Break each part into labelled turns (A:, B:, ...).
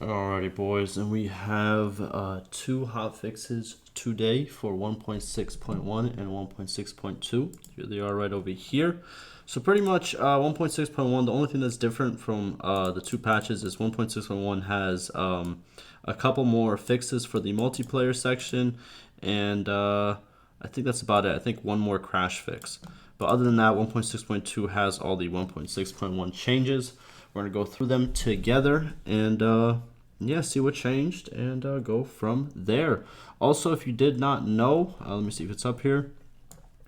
A: Alrighty, boys, and we have two hot fixes today for 1.6.1 and 1.6.2. Here they are right over here. So pretty much 1.6.1, the only thing that's different from the two patches is 1.6.1 has a couple more fixes for the multiplayer section, and I think that's about it. I think one more crash fix. But other than that, 1.6.2 has all the 1.6.1 changes. We're going to go through them together and yeah, see what changed and go from there. Also, if you did not know, let me see if it's up here.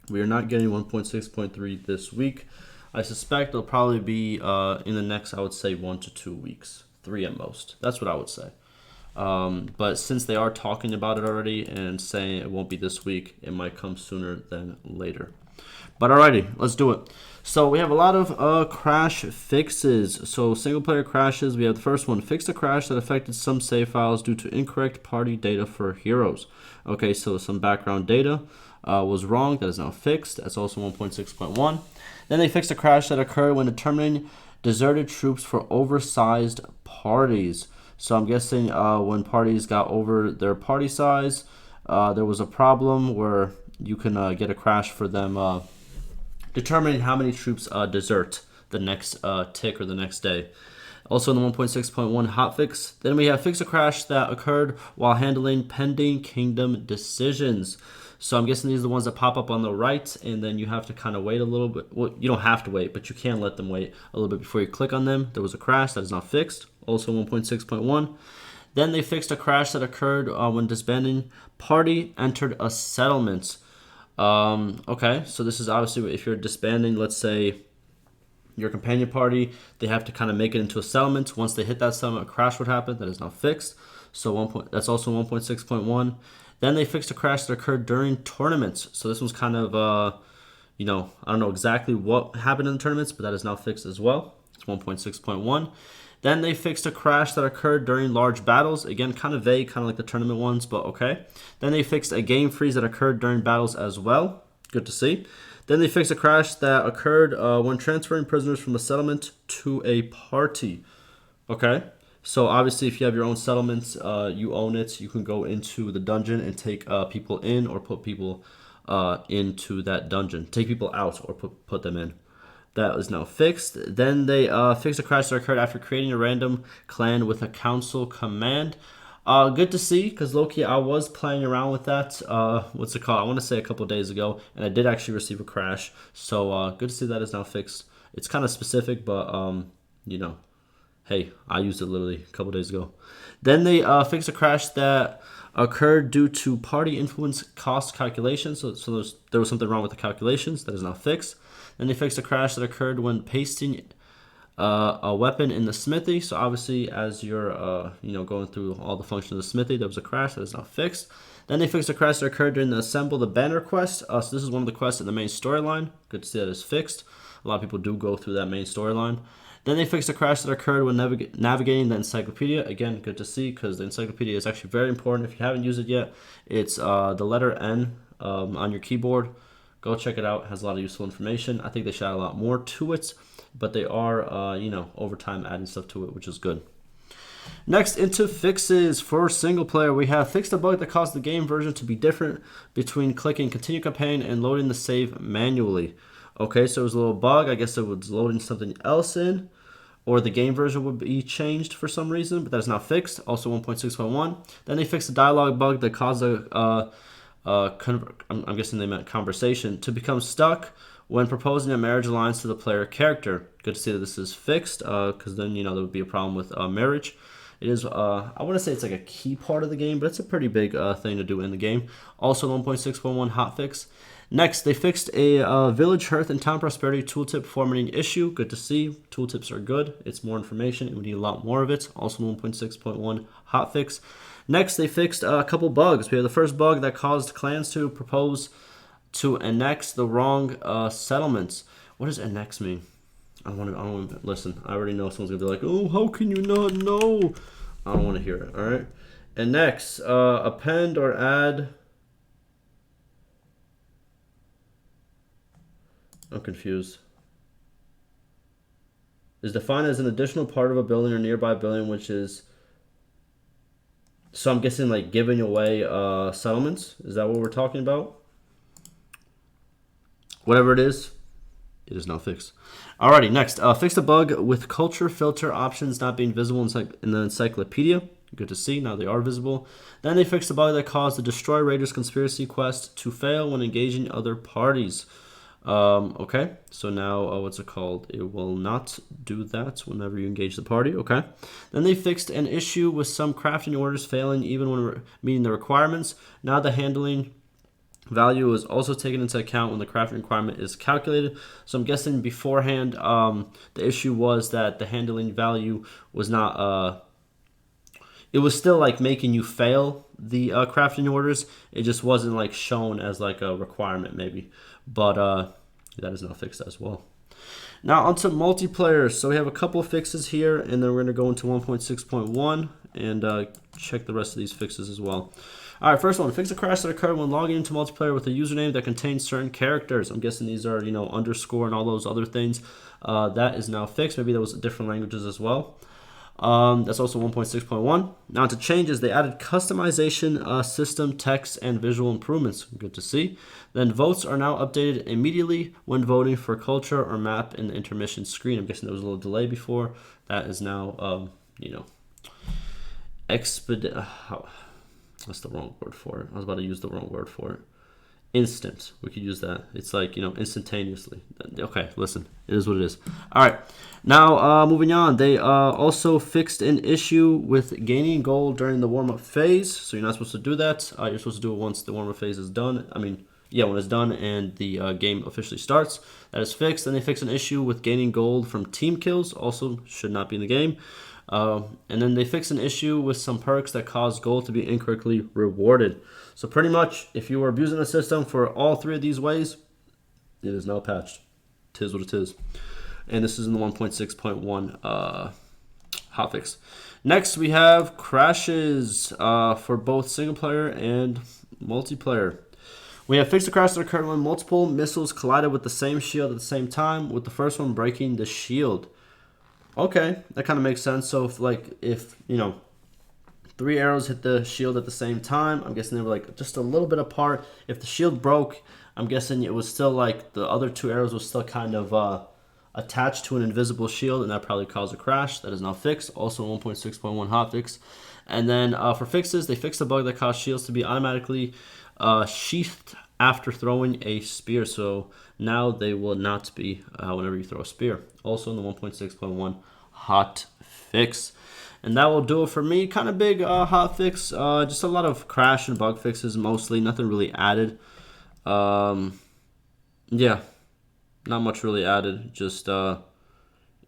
A: We are not getting 1.6.3 this week. I suspect it'll probably be in the next, I would say, 1 to 2 weeks. 3 at most. That's what I would say. But since they are talking about it already and saying it won't be this week, it might come sooner than later. But alrighty, let's do it. So we have a lot of crash fixes. So single player crashes, we have the first one, fixed a crash that affected some save files due to incorrect party data for heroes. Okay, so some background data was wrong, that is now fixed. That's also 1.6.1. Then they fixed a crash that occurred when determining deserted troops for oversized parties. So I'm guessing when parties got over their party size, there was a problem where you can get a crash for them determining how many troops desert the next tick or the next day. Also in the 1.6.1 hotfix, then we have fix a crash that occurred while handling pending kingdom decisions. So I'm guessing these are the ones that pop up on the right, and then you have to kind of wait a little bit. Well, you don't have to wait, but you can let them wait a little bit before you click on them. There was a crash that is not fixed. Also 1.6.1. Then they fixed a crash that occurred when disbanding party entered a settlement. Okay, so this is obviously if you're disbanding, let's say your companion party, they have to kind of make it into a settlement. Once they hit that settlement, a crash would happen. That is now fixed. So that's also 1.6.1. Then they fixed a crash that occurred during tournaments. So this was kind of, I don't know exactly what happened in the tournaments, but that is now fixed as well. It's 1.6.1. Then they fixed a crash that occurred during large battles. Again, kind of vague, kind of like the tournament ones, but okay. Then they fixed a game freeze that occurred during battles as well. Good to see. Then they fixed a crash that occurred when transferring prisoners from a settlement to a party. Okay. So obviously, if you have your own settlement, you own it. You can go into the dungeon and take people in or put people into that dungeon. Take people out or put them in. That is now fixed. Then they fixed a crash that occurred after creating a random clan with a council command. Good to see, because Loki, I was playing around with that. What's it called? I want to say a couple days ago, and I did actually receive a crash. So good to see that is now fixed. It's kind of specific, but hey, I used it literally a couple days ago. Then they fixed a crash that occurred due to party influence cost calculations. So there was something wrong with the calculations. That is now fixed. Then they fixed a crash that occurred when pasting a weapon in the smithy. So obviously, as you're going through all the functions of the smithy, there was a crash that is now fixed. Then they fixed a crash that occurred during the assemble the banner quest. So this is one of the quests in the main storyline. Good to see that is fixed. A lot of people do go through that main storyline. Then they fixed a crash that occurred when navigating the encyclopedia. Again, good to see, because the encyclopedia is actually very important. If you haven't used it yet, it's the letter N on your keyboard. Go check it out. It has a lot of useful information. I think they should add a lot more to it, but they are, over time adding stuff to it, which is good. Next, into fixes for single player, we have fixed a bug that caused the game version to be different between clicking continue campaign and loading the save manually. Okay, so it was a little bug. I guess it was loading something else in, or the game version would be changed for some reason, but that is now fixed. Also 1.6.1. Then they fixed a dialogue bug that caused I'm guessing they meant conversation, to become stuck when proposing a marriage alliance to the player character. Good to see that this is fixed, because then, there would be a problem with marriage. It is, I want to say it's like a key part of the game, but it's a pretty big thing to do in the game. Also 1.6.1 hotfix. Next, they fixed a village hearth and town prosperity tooltip formatting issue. Good to see. Tooltips are good. It's more information, and we need a lot more of it. Also 1.6.1 hotfix. Next, they fixed a couple bugs. We have the first bug that caused clans to propose to annex the wrong settlements. What does annex mean? I don't want to listen. I already know someone's gonna be like, "Oh, how can you not know?" I don't want to hear it. All right. Annex, append or add. I'm confused. Is defined as an additional part of a building or nearby building which is So I'm guessing like giving away settlements. Is that what we're talking about? Whatever it is now fixed. Alrighty, next. Fix the bug with culture filter options not being visible in the encyclopedia. Good to see. Now they are visible. Then they fixed the bug that caused the Destroy Raiders conspiracy quest to fail when engaging other parties. Okay, so now what's it called? It will not do that whenever you engage the party. Okay. Then they fixed an issue with some crafting orders failing even when meeting the requirements. Now the handling value is also taken into account when the crafting requirement is calculated. So I'm guessing beforehand, the issue was that the handling value was not. It was still like making you fail the crafting orders. It just wasn't like shown as like a requirement maybe, but that is now fixed as well. Now onto multiplayer. So we have a couple of fixes here, and then we're gonna go into 1.6.1 and check the rest of these fixes as well. All right, first one, fix a crash that occurred when logging into multiplayer with a username that contains certain characters. I'm guessing these are, underscore and all those other things. That is now fixed. Maybe that was different languages as well. That's also 1.6.1. Now to changes, they added customization, system, text, and visual improvements. Good to see. Then votes are now updated immediately when voting for culture or map in the intermission screen. I'm guessing there was a little delay before. That is now, what's the wrong word for it? I was about to use the wrong word for it. Instant. We could use that. It's like, instantaneously. Okay, listen. It is what it is. All right. Now, moving on. They also fixed an issue with gaining gold during the warm-up phase. So you're not supposed to do that. You're supposed to do it once the warm-up phase is done. when it's done and the game officially starts. That is fixed. Then they fixed an issue with gaining gold from team kills. Also should not be in the game. And then they fixed an issue with some perks that cause gold to be incorrectly rewarded. So pretty much, if you were abusing the system for all three of these ways, it is now patched. Tis what it is. And this is in the 1.6.1 hotfix. Next, we have crashes for both single player and multiplayer. We have fixed the crash that occurred when multiple missiles collided with the same shield at the same time, with the first one breaking the shield. Okay, that kind of makes sense. So if 3 arrows hit the shield at the same time, I'm guessing they were like just a little bit apart. If the shield broke, I'm guessing it was still like the other 2 arrows was still kind of attached to an invisible shield, and that probably caused a crash. That is now fixed. Also 1.6.1 hotfix. And then for fixes, they fixed the bug that caused shields to be automatically sheathed after throwing a spear. So now they will not be whenever you throw a spear. Also in the 1.6.1 hot fix. And that will do it for me. Kind of big hot fix. Just a lot of crash and bug fixes mostly. Nothing really added. Yeah, not much really added. Just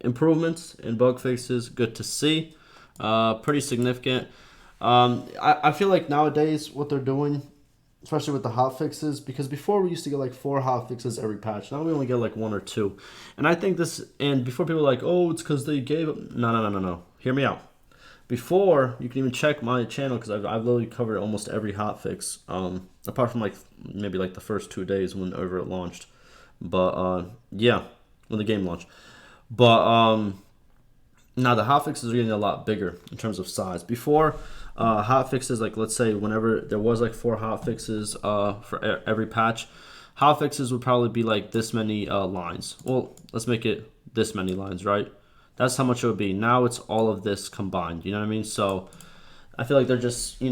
A: improvements and bug fixes. Good to see. Pretty significant. I feel like nowadays what they're doing, especially with the hot fixes, because before we used to get like 4 hot fixes every patch. Now we only get like 1 or 2. And I think this, and before people were like, oh, it's because they gave it. No. Hear me out. Before, you can even check my channel because I've literally covered almost every hot fix, apart from like maybe like the first 2 days whenever it launched. But yeah, when the game launched. But now the hot fixes are getting a lot bigger in terms of size. Before, hot fixes, like let's say whenever there was like 4 hot fixes for every patch, hot fixes would probably be like this many lines. Well, let's make it this many lines, right? That's how much it would be. Now it's all of this combined. You know what I mean? So I feel like they're just,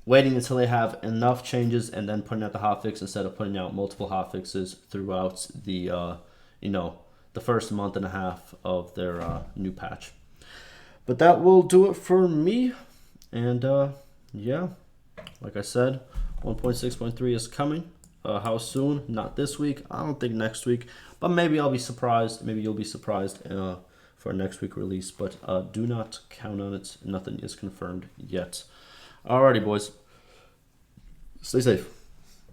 A: waiting until they have enough changes and then putting out the hotfix instead of putting out multiple hotfixes throughout the, the first month and a half of their new patch. But that will do it for me. And yeah, like I said, 1.6.3 is coming. How soon? Not this week. I don't think next week. But maybe I'll be surprised. Maybe you'll be surprised for next week release. But do not count on it. Nothing is confirmed yet. Alrighty, boys. Stay safe.